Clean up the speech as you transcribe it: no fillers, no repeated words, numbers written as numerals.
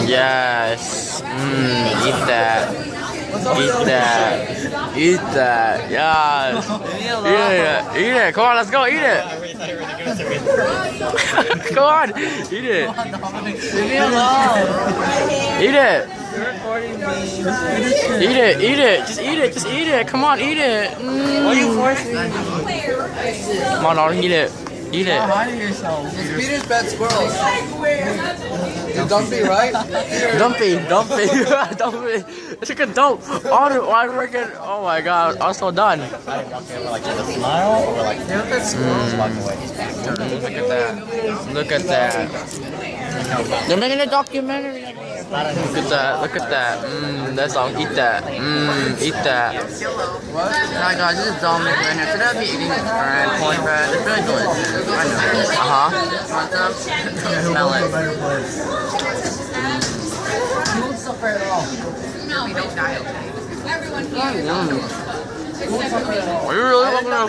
Yes. Eat that. Eat that. Eat that. Yes. Eat it. Eat it. Come on, let's go. Eat it. Come on. Eat it. Leave me alone. Eat it. You're recording me. Eat it. Eat it. Just eat it. Just eat it. Come on, eat it. Why are you forcing me? Come on, Arden, eat it. Eat it. Hide yourself. Peter's pet squirrels. You Dumpy, right? Dumpy. Dumpy. It's like a dope. Oh my god. I'm so done. Like just a smile or like walk away. Look at that. Look at that. They're making a documentary. Look at that. Look at that. That song. Eat that. Eat that. Hi guys, this is Dominic right here. Today I'll be eating cornbread. It's really delicious. I know. Want some? Smell it. Are you really looking at